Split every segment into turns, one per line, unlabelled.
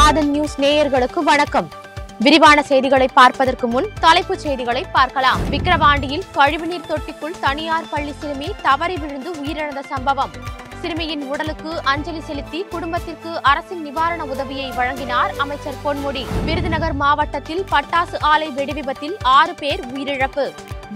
காதல் நியூஸ் நேயர்களுக்கு வணக்கம். விரிவான செய்திகளை பார்ப்பதற்கு முன் தலைப்புச் செய்திகளை பார்க்கலாம். விக்கிரவாண்டியில் கழிவுநீர் தொட்டிக்குள் தனியார் பள்ளி சிறுமி தவறி விழுந்து உயிரிழந்த சம்பவம். சிறுமியின் உடலுக்கு அஞ்சலி செலுத்தி குடும்பத்திற்கு அரசின் நிவாரண உதவியை வழங்கினார் அமைச்சர் பொன்முடி. விருதுநகர் மாவட்டத்தில் பட்டாசு ஆலை வெடிவிபத்தில் 6 பேர் உயிரிழப்பு.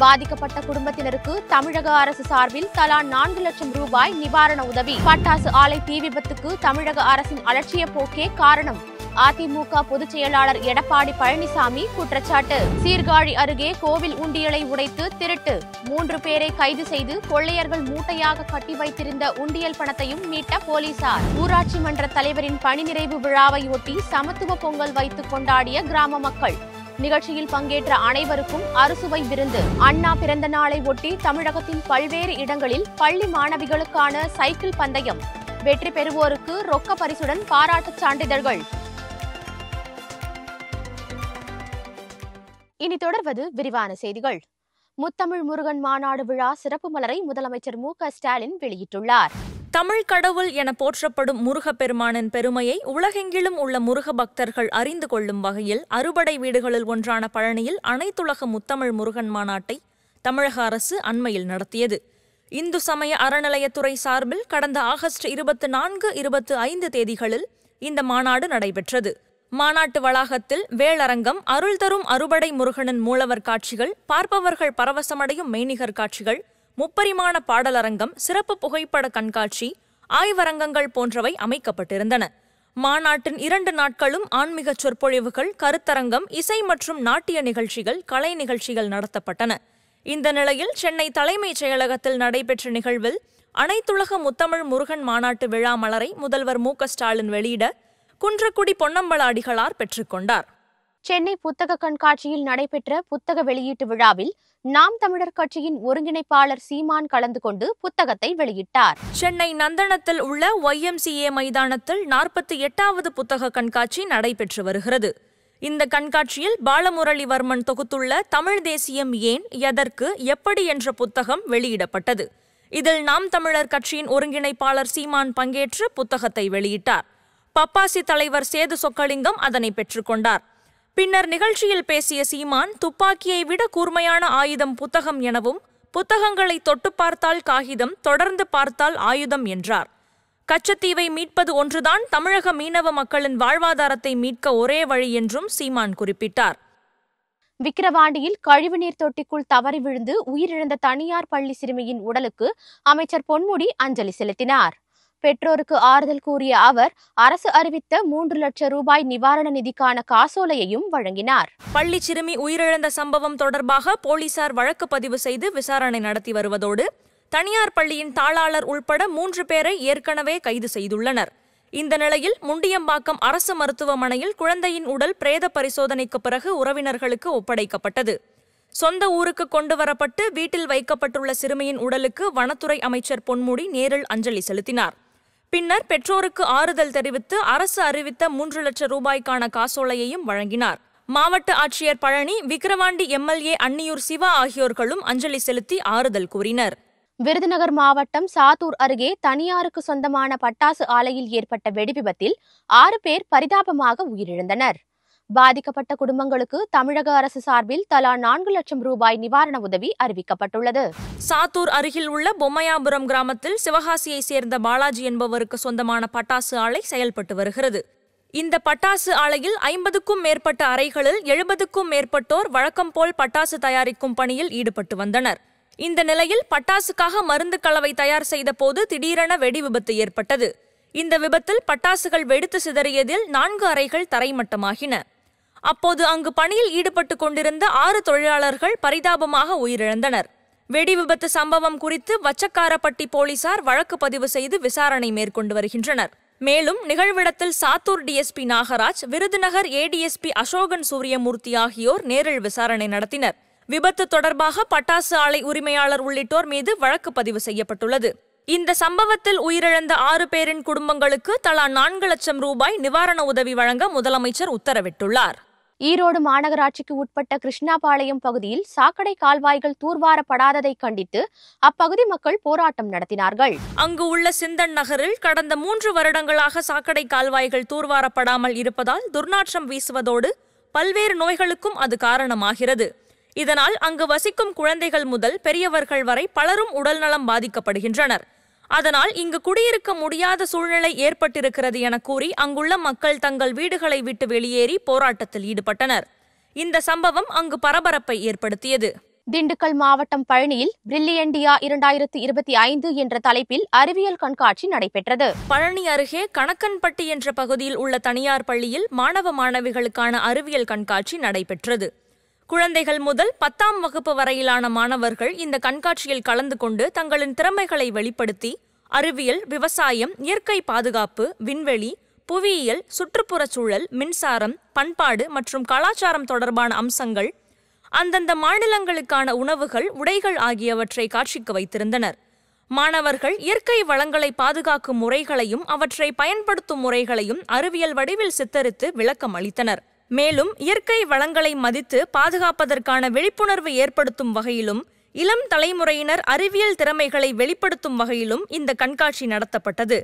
பாதிக்கப்பட்ட குடும்பத்தினருக்கு தமிழக அரசு சார்பில் தலா 4 லட்சம் ரூபாய் நிவாரண உதவி. பட்டாசு ஆலை தீ விபத்துக்கு தமிழக அரசின் அலட்சிய போக்கே காரணம். அதிமுக பொதுச் செயலாளர் எடப்பாடி பழனிசாமி குற்றச்சாட்டு. சீர்காழி அருகே கோவில் உண்டியலை உடைத்து திருட்டு. 3 பேரை கைது செய்து கொள்ளையர்கள் மூட்டையாக கட்டி வைத்திருந்த உண்டியல் பணத்தையும் மீட்ட போலீசார். ஊராட்சி மன்ற தலைவரின் பணி நிறைவு விழாவை ஒட்டி சமத்துவ பொங்கல் வைத்து கொண்டாடிய கிராம மக்கள். நிகழ்ச்சியில் பங்கேற்ற அனைவருக்கும் அறுசுவை விருந்து. அண்ணா பிறந்த நாளை ஒட்டி தமிழகத்தின் பல்வேறு இடங்களில் பள்ளி மாணவிகளுக்கான சைக்கிள் பந்தயம். வெற்றி பெறுவோருக்கு ரொக்க பரிசுடன் பாராட்டுச் சான்றிதழ்கள். இனி தொடர்வது விரிவான செய்திகள். முத்தமிழ் முருகன் மாநாடு விழா சிறப்பு மலரை முதலமைச்சர் மு.க. ஸ்டாலின் வெளியிட்டுள்ளார்.
தமிழ் கடவுள் என போற்றப்படும் முருகப்பெருமானின் பெருமையை உலகெங்கிலும் உள்ள முருக பக்தர்கள் அறிந்து கொள்ளும் வகையில் அறுபடை வீடுகளில் ஒன்றான பழனியில் அனைத்துலக முத்தமிழ் முருகன் மாநாட்டை தமிழக அரசு அண்மையில் நடத்தியது. இந்து சமய அறநிலையத்துறை சார்பில் கடந்த ஆகஸ்ட் 24, 25 தேதிகளில் இந்த மாநாடு நடைபெற்றது. மாநாட்டு வளாகத்தில் வேளரங்கம், அருள் தரும் அறுபடை முருகனின் மூலவர் காட்சிகள், பார்ப்பவர்கள் பரவசமடையும் மெய்நிகர் காட்சிகள், முப்பரிமாண பாடலரங்கம், சிறப்பு புகைப்பட கண்காட்சி, ஆய்வரங்கங்கள் போன்றவை அமைக்கப்பட்டிருந்தன. மாநாட்டின் 2 நாட்களும் ஆன்மீக சொற்பொழிவுகள், கருத்தரங்கம், இசை மற்றும் நாட்டிய நிகழ்ச்சிகள், கலை நிகழ்ச்சிகள் நடத்தப்பட்டன. இந்த நிலையில் சென்னை தலைமைச் செயலகத்தில் நடைபெற்ற நிகழ்வில் அனைத்துலக முத்தமிழ் முருகன் மாநாட்டு விழா மலரை முதல்வர் மு.க. ஸ்டாலின் வெளியிட குன்றக்குடி பொன்னம்பல அடிகளார் பெற்றுக்கொண்டார்.
சென்னை புத்தக கண்காட்சியில் நடைபெற்ற புத்தக வெளியீட்டு விழாவில் நாம் தமிழர் கட்சியின் ஒருங்கிணைப்பாளர் சீமான் கலந்து கொண்டு புத்தகத்தை வெளியிட்டார்.
சென்னை நந்தனத்தில் உள்ள YMCA மைதானத்தில் 48வது புத்தக கண்காட்சி நடைபெற்று வருகிறது. இந்த கண்காட்சியில் பாலமுரளிவர்மன் தொகுத்துள்ள தமிழ் தேசியம் ஏன், எதற்கு, எப்படி என்ற புத்தகம் வெளியிடப்பட்டது. இதில் நாம் தமிழர் கட்சியின் ஒருங்கிணைப்பாளர் சீமான் பங்கேற்று புத்தகத்தை வெளியிட்டார். பப்பாசி தலைவர் சேது சொக்கலிங்கம் அதனை பெற்றுக்கொண்டார். பின்னர் நிகழ்ச்சியில் பேசிய சீமான், துப்பாக்கியை விட கூர்மையான ஆயுதம் புத்தகம் எனவும், புத்தகங்களை தொட்டு பார்த்தால் காகிதம், தொடர்ந்து பார்த்தால் ஆயுதம் என்றார். கச்சத்தீவை மீட்பது ஒன்றுதான் தமிழக மீனவ மக்களின் வாழ்வாதாரத்தை மீட்க ஒரே வழி என்றும் சீமான் குறிப்பிட்டார்.
விக்கிரவாண்டியில் கழிவுநீர் தொட்டிக்குள் தவறி விழுந்து உயிரிழந்த தனியார் பள்ளி சிறுமியின் உடலுக்கு அமைச்சர் பொன்முடி அஞ்சலி செலுத்தினார். பெற்றோருக்கு ஆறுதல் கூறிய அவர் அரசு அறிவித்த 3 லட்சம் ரூபாய் நிவாரண நிதிக்கான காசோலையையும் வழங்கினார்.
பள்ளி சிறுமி உயிரிழந்த சம்பவம் தொடர்பாக போலீசார் வழக்கு பதிவு செய்து விசாரணை நடத்தி வருவதோடு தனியார் பள்ளியின் தாளாளர் உள்பட 3 பேரை ஏற்கனவே கைது செய்துள்ளனர். இந்த நிலையில் முண்டியம்பாக்கம் அரசு மருத்துவமனையில் குழந்தையின் உடல் பிரேத பரிசோதனைக்கு பிறகு உறவினர்களுக்கு ஒப்படைக்கப்பட்டது. சொந்த ஊருக்கு கொண்டு வரப்பட்டு வீட்டில் வைக்கப்பட்டுள்ள சிறுமியின் உடலுக்கு வனத்துறை அமைச்சர் பொன்முடி நேரில் அஞ்சலி செலுத்தினார். பின்னர் பெற்றோருக்கு ஆறுதல் தெரிவித்து அரசு அறிவித்த 3 லட்சம் ரூபாய்க்கான காசோலையையும் வழங்கினார். மாவட்ட ஆட்சியர் பழனி, விக்கிரவாண்டி MLA அன்னியூர் சிவா ஆகியோர்களும் அஞ்சலி செலுத்தி ஆறுதல் கூறினர்.
விருதுநகர் மாவட்டம் சாத்தூர் அருகே தனியாருக்கு சொந்தமான பட்டாசு ஆலையில் ஏற்பட்ட வெடிவிபத்தில் 6 பேர் பரிதாபமாக உயிரிழந்தனர். பாதிக்கப்பட்ட குடும்பங்களுக்கு தமிழக அரசு சார்பில் தலா 4 லட்சம் ரூபாய் நிவாரண உதவி அறிவிக்கப்பட்டுள்ளது.
சாத்தூர் அருகில் உள்ள பொம்மையாபுரம் கிராமத்தில் சிவகாசியை சேர்ந்த பாலாஜி என்பவருக்கு சொந்தமான பட்டாசு ஆலை செயல்பட்டு வருகிறது. இந்த பட்டாசு ஆலையில் 50க்கும் மேற்பட்ட அறைகளில் 70க்கும் மேற்பட்டோர் வழக்கம் போல் பட்டாசு தயாரிக்கும் பணியில் ஈடுபட்டு வந்தனர். இந்த நிலையில் பட்டாசுக்காக மருந்து கலவை தயார் செய்த போது திடீரென வெடி விபத்து ஏற்பட்டது. இந்த விபத்தில் பட்டாசுகள் வெடித்து சிதறியதில் 4 அறைகள் தரைமட்டமாகின. அப்போது அங்கு பணியில் ஈடுபட்டு கொண்டிருந்த 6 தொழிலாளர்கள் பரிதாபமாக உயிரிழந்தனர். வெடி விபத்து சம்பவம் குறித்து வச்சக்காரப்பட்டி போலீசார் வழக்கு பதிவு செய்து விசாரணை மேற்கொண்டு வருகின்றனர். மேலும் நிகழ்விடத்தில் சாத்தூர் DSP நாகராஜ், விருதுநகர் ADSP அசோகன் சூரியமூர்த்தி ஆகியோர் நேரில் விசாரணை நடத்தினர். விபத்து தொடர்பாக பட்டாசு ஆலை உரிமையாளர் உள்ளிட்டோர் மீது வழக்கு பதிவு செய்யப்பட்டுள்ளது. இந்த சம்பவத்தில் உயிரிழந்த 6 பேரின் குடும்பங்களுக்கு தலா 4 லட்சம் ரூபாய் நிவாரண உதவி வழங்க முதலமைச்சர் உத்தரவிட்டுள்ளார்.
ஈரோடு மாநகராட்சிக்கு உட்பட்ட கிருஷ்ணாபாளையம் பகுதியில் சாக்கடை கால்வாய்கள் தூர்வாரப்படாததை கண்டித்து அப்பகுதி மக்கள் போராட்டம் நடத்தினார்கள்.
அங்கு உள்ள சிந்தன் நகரில் கடந்த 3 வருடங்களாக சாக்கடை கால்வாய்கள் தூர்வாரப்படாமல் இருப்பதால் துர்நாற்றம் வீசுவதோடு பல்வேறு நோய்களுக்கும் அது காரணமாகிறது. இதனால் அங்கு வசிக்கும் குழந்தைகள் முதல் பெரியவர்கள் வரை பலரும் உடல்நலம் பாதிக்கப்படுகின்றனர். அதனால் இங்கு குடியிருக்க முடியாத சூழ்நிலை ஏற்பட்டிருக்கிறது என கூறி அங்குள்ள மக்கள் தங்கள் வீடுகளை விட்டு வெளியேறி போராட்டத்தில் ஈடுபட்டனர். இந்த சம்பவம் அங்கு பரபரப்பை ஏற்படுத்தியது.
திண்டுக்கல் மாவட்டம் பழனியில் பிரில்லியண்டியா 2025 என்ற தலைப்பில் அறிவியல் கண்காட்சி நடைபெற்றது.
பழனி அருகே கணக்கன்பட்டி என்ற பகுதியில் உள்ள தனியார் பள்ளியில் மாணவ மாணவிகளுக்கான அறிவியல் கண்காட்சி நடைபெற்றது. குழந்தைகள் முதல் 10ஆம் வகுப்பு வரையிலான மாணவர்கள் இந்த கண்காட்சியில் கலந்து கொண்டு தங்களின் திறமைகளை வெளிப்படுத்தி அறிவியல், விவசாயம், இயற்கை பாதுகாப்பு, விண்வெளி, புவியியல், சுற்றுப்புறச் சூழல், மின்சாரம், பண்பாடு மற்றும் கலாச்சாரம் தொடர்பான அம்சங்கள், அந்தந்த மாநிலங்களுக்கான உணவுகள், உடைகள் ஆகியவற்றை காட்சிக்கு வைத்திருந்தனர். மாணவர்கள் இயற்கை வளங்களை பாதுகாக்கும் முறைகளையும் அவற்றை பயன்படுத்தும் முறைகளையும் அறிவியல் வடிவில் சித்தரித்து விளக்கம் அளித்தனர். மேலும் இயற்கை வளங்களை மதித்து பாதுகாப்பதற்கான விழிப்புணர்வு ஏற்படுத்தும் வகையிலும் இளம் தலைமுறையினர் அறிவியல் திறமைகளை வெளிப்படுத்தும் வகையிலும் இந்த கண்காட்சி நடத்தப்பட்டது.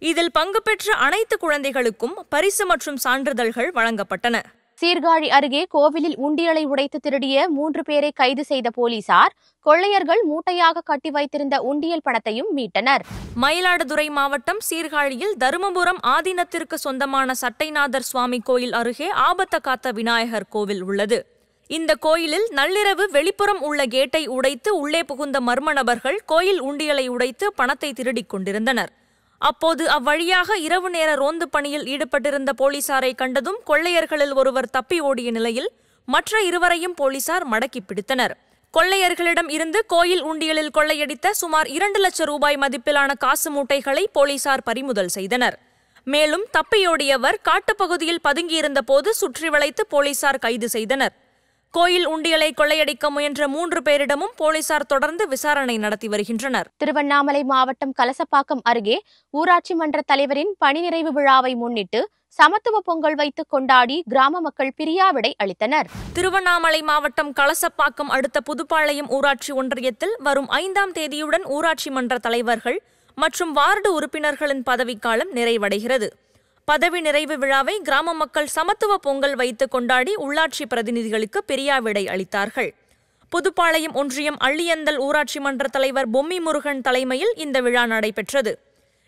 இதில் பங்கு பெற்ற அனைத்து குழந்தைகளுக்கும் பரிசு மற்றும் சான்றிதழ்கள் வழங்கப்பட்டன.
சீர்காழி அருகே கோவிலில் உண்டியலை உடைத்து திருடிய 3 பேரை கைது செய்த போலீசார் கொள்ளையர்கள் மூட்டையாக கட்டி வைத்திருந்த உண்டியல் பணத்தையும் மீட்டனர்.
மயிலாடுதுறை மாவட்டம் சீர்காழியில் தருமபுரம் ஆதீனத்திற்கு சொந்தமான சட்டைநாதர் சுவாமி கோயில் அருகே ஆபத்த காத்த விநாயகர் கோவில் உள்ளது. இந்த கோயிலில் நள்ளிரவு வெளிப்புறம் உள்ள கேட்டை உடைத்து உள்ளே புகுந்த மர்ம நபர்கள் கோயில் உண்டியலை உடைத்து பணத்தை திருடிக் கொண்டிருந்தனர். அப்போது அவ்வழியாக இரவு நேர ரோந்து பணியில் ஈடுபட்டிருந்த போலீசாரை கண்டதும் கொள்ளையர்களில் ஒருவர் தப்பி ஓடிய நிலையில் மற்ற இருவரையும் போலீசார் மடக்கி பிடித்தனர். கொள்ளையர்களிடம் இருந்து கோயில் உண்டியலில் கொள்ளையடித்த சுமார் 2 லட்சம் ரூபாய் மதிப்பிலான காசு மூட்டைகளை போலீசார் பறிமுதல் செய்தனர். மேலும் தப்பியோடியவர் காட்டுப்பகுதியில் பதுங்கியிருந்த போது சுற்றி வளைத்து போலீசார் கைது செய்தனர். கோயில் உண்டியலை கொள்ளையடிக்க முயன்ற 3 பேரிடமும் போலீசார் தொடர்ந்து விசாரணை நடத்தி வருகின்றனர்.
திருவண்ணாமலை மாவட்டம் கலசப்பாக்கம் அருகே ஊராட்சி மன்ற தலைவரின் பணி நிறைவு விழாவை முன்னிட்டு சமத்துவ பொங்கல் வைத்து கொண்டாடி கிராம மக்கள் பிரியாவிடை அளித்தனர்.
திருவண்ணாமலை மாவட்டம் கலசப்பாக்கம் அடுத்த புதுப்பாளையம் ஊராட்சி ஒன்றியத்தில் வரும் 5ஆம் தேதியுடன் ஊராட்சி மன்ற தலைவர்கள் மற்றும் வார்டு உறுப்பினர்களின் பதவிக்காலம் நிறைவடைகிறது. பதவி நிறைவு விழாவை கிராம மக்கள் சமத்துவ பொங்கல் வைத்து கொண்டாடி உள்ளாட்சி பிரதிநிதிகளுக்கு பிரியாவிடை அளித்தார்கள். புதுப்பாளையம் ஒன்றியம் அள்ளியந்தல் ஊராட்சி மன்ற தலைவர் பொம்மி முருகன் தலைமையில் இந்த விழா நடைபெற்றது.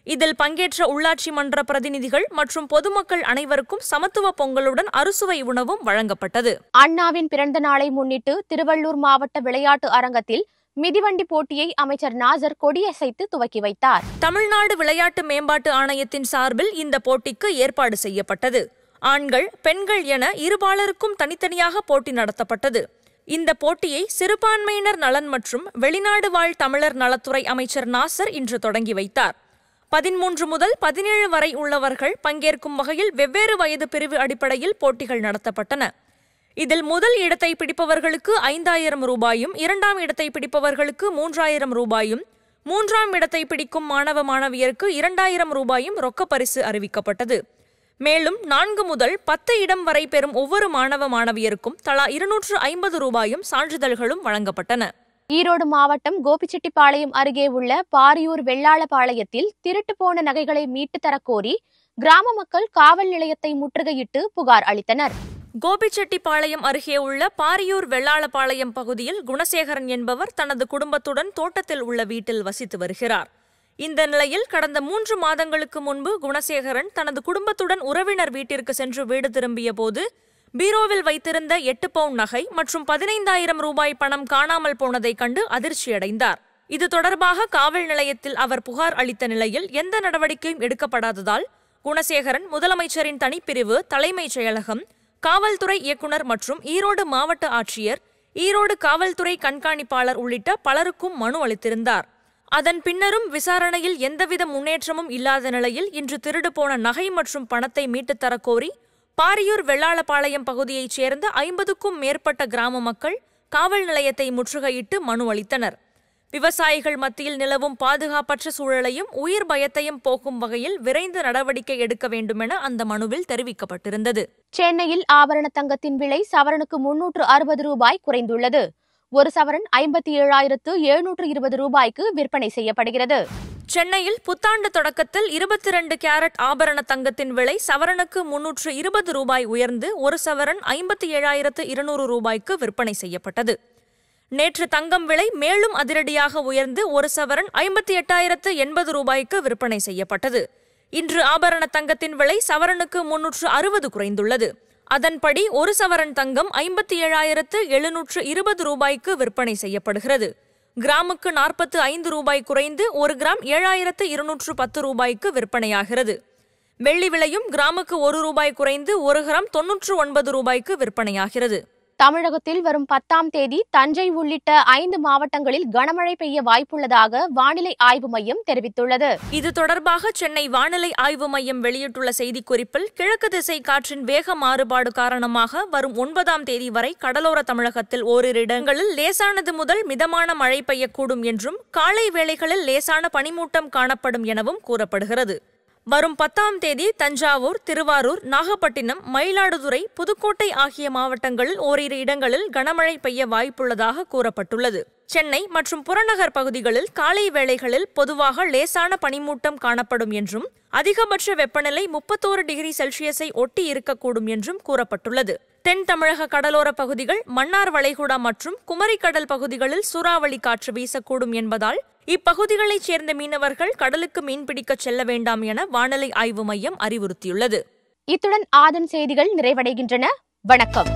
இதில் பங்கேற்ற உள்ளாட்சி மன்ற பிரதிநிதிகள் மற்றும் பொதுமக்கள் அனைவருக்கும் சமத்துவ பொங்கலுடன் அறுசுவை உணவும் வழங்கப்பட்டது.
அண்ணாவின் பிறந்த நாளை முன்னிட்டு திருவள்ளூர் மாவட்ட விளையாட்டு அரங்கத்தில் மிதிவண்டி போட்டியை அமைச்சர் நாசர் கொடியசைத்து துவக்கி வைத்தார்.
தமிழ்நாடு விளையாட்டு மேம்பாட்டு ஆணையத்தின் சார்பில் இந்த போட்டிக்கு ஏற்பாடு செய்யப்பட்டது. ஆண்கள், பெண்கள் என இருபாலருக்கும் தனித்தனியாக போட்டி நடத்தப்பட்டது. இந்த போட்டியை சிறுபான்மையினர் நலன் மற்றும் வெளிநாடு வாழ் தமிழர் நலத்துறை அமைச்சர் நாசர் இன்று தொடங்கி வைத்தார். 13 முதல் 17 வரை உள்ளவர்கள் பங்கேற்கும் வகையில் வெவ்வேறு வயது பிரிவு அடிப்படையில் போட்டிகள் நடத்தப்பட்டன. இதில் முதல் இடத்தை பிடிப்பவர்களுக்கு 5000 ரூபாயும், 2ஆம் இடத்தை பிடிப்பவர்களுக்கு 3000 ரூபாயும், 3ஆம் இடத்தை பிடிக்கும் மாணவ மாணவியருக்கு 2000 ரூபாயும் ரொக்க பரிசு அறிவிக்கப்பட்டது. மேலும் 4 முதல் 10 இடம் வரை பெறும் ஒவ்வொரு மாணவ மாணவியருக்கும் தலா 250 ரூபாயும் சான்றிதழ்களும் வழங்கப்பட்டன.
ஈரோடு மாவட்டம் கோபிச்செட்டிப்பாளையம் அருகே உள்ள பாரியூர் வெள்ளாளபாளையத்தில் திருட்டு போன நகைகளை மீட்டு தரக்கோரி கிராம மக்கள் காவல் நிலையத்தை முற்றுகையிட்டு புகார் அளித்தனர்.
கோபிச்செட்டிப்பாளையம் அருகே உள்ள பாரியூர் வெள்ளாளபாளையம் பகுதியில் குணசேகரன் என்பவர் தனது குடும்பத்துடன் தோட்டத்தில் உள்ள வீட்டில் வசித்து வருகிறார். இந்த நிலையில் கடந்த 3 மாதங்களுக்கு முன்பு குணசேகரன் தனது குடும்பத்துடன் உறவினர் வீட்டிற்கு சென்று வீடு திரும்பிய போது பீரோவில் வைத்திருந்த 8 பவுன் நகை மற்றும் 15000 ரூபாய் பணம் காணாமல் போனதை கண்டு அதிர்ச்சியடைந்தார். இது தொடர்பாக காவல் நிலையத்தில் அவர் புகார் அளித்த நிலையில் எந்த நடவடிக்கையும் எடுக்கப்படாததால் குணசேகரன் முதலமைச்சரின் தனிப்பிரிவு, தலைமைச் செயலகம், காவல்துறை இயக்குனர் மற்றும் ஈரோடு மாவட்ட ஆட்சியர், ஈரோடு காவல்துறை கண்காணிப்பாளர் உள்ளிட்ட பலருக்கும் மனு அளித்திருந்தார். அதன் பின்னரும் விசாரணையில் எந்தவித முன்னேற்றமும் இல்லாத நிலையில் இன்று திருடு போன நகை மற்றும் பணத்தை மீட்டுத் தரக்கோரி பாரியூர் வெள்ளாளபாளையம் பகுதியைச் சேர்ந்த 50க்கும் மேற்பட்ட கிராம மக்கள் காவல் நிலையத்தை முற்றுகையிட்டு மனு அளித்தனர். விவசாயிகள் மத்தியில் நிலவும் பாதுகாப்பற்ற சூழலையும் உயிர் பயத்தையும் போக்கும் வகையில் விரைந்து நடவடிக்கை எடுக்க வேண்டுமென அந்த மனுவில் தெரிவிக்கப்பட்டிருந்தது.
சென்னையில் ஆபரண தங்கத்தின் விலை சவரனுக்கு 360 ரூபாய் குறைந்துள்ளது. ஒரு சவரன் 57,720 ரூபாய்க்கு விற்பனை செய்யப்படுகிறது.
சென்னையில் புத்தாண்டு தொடக்கத்தில் 22 கேரட் ஆபரண தங்கத்தின் விலை சவரனுக்கு 320 ரூபாய் உயர்ந்து ஒரு சவரன் 57,200 ரூபாய்க்கு விற்பனை செய்யப்பட்டது. நேற்று தங்கம் விலை மேலும் அதிரடியாக உயர்ந்து ஒரு சவரன் 58,080 ரூபாய்க்கு விற்பனை செய்யப்பட்டது. இன்று ஆபரண தங்கத்தின் விலை சவரனுக்கு 360 குறைந்துள்ளது. அதன்படி ஒரு சவரன் தங்கம் 57,720 ரூபாய்க்கு விற்பனை செய்யப்படுகிறது. கிராமுக்கு 45 ரூபாய் குறைந்து ஒரு கிராம் 7,210 ரூபாய்க்கு விற்பனையாகிறது. வெள்ளி விலையும் கிராமுக்கு 1 ரூபாய் குறைந்து ஒரு கிராம் 99 ரூபாய்க்கு விற்பனையாகிறது.
தமிழகத்தில் வரும் 10ஆம் தேதி தஞ்சை உள்ளிட்ட 5 மாவட்டங்களில் கனமழை பெய்ய வாய்ப்புள்ளதாக வானிலை ஆய்வு மையம் தெரிவித்துள்ளது.
இது தொடர்பாக சென்னை வானிலை ஆய்வு மையம் வெளியிட்டுள்ள செய்திக்குறிப்பில் கிழக்கு திசை காற்றின் வேக மாறுபாடு காரணமாக வரும் 9ஆம் தேதி வரை கடலோர தமிழகத்தில் ஓரிரு இடங்களில் லேசானது முதல் மிதமான மழை பெய்யக்கூடும் என்றும் காலை வேளைகளில் லேசான பனிமூட்டம் காணப்படும் எனவும் கூறப்படுகிறது. வரும் 10ஆம் தேதி தஞ்சாவூர், திருவாரூர், நாகப்பட்டினம், மயிலாடுதுறை, புதுக்கோட்டை ஆகிய மாவட்டங்களில் ஓரிரு இடங்களில் கனமழை பெய்ய வாய்ப்புள்ளதாக கூறப்பட்டுள்ளது. சென்னை மற்றும் புறநகர் பகுதிகளில் காலை வேளைகளில் பொதுவாக லேசான பனிமூட்டம் காணப்படும் என்றும் அதிகபட்ச வெப்பநிலை 31 டிகிரி செல்சியஸை ஒட்டி இருக்கக்கூடும் என்றும் கூறப்பட்டுள்ளது. தென் தமிழக கடலோர பகுதிகள், மன்னார் வளைகுடா மற்றும் குமரிக்கடல் பகுதிகளில் சூறாவளி காற்று வீசக்கூடும் என்பதால் இப்பகுதிகளைச் சேர்ந்த மீனவர்கள் கடலுக்கு மீன்பிடிக்க செல்ல வேண்டாம் என வானிலை ஆய்வு மையம் அறிவுறுத்தியுள்ளது.
இத்துடன் ஆதன் செய்திகள் நிறைவடைகின்றன. வணக்கம்.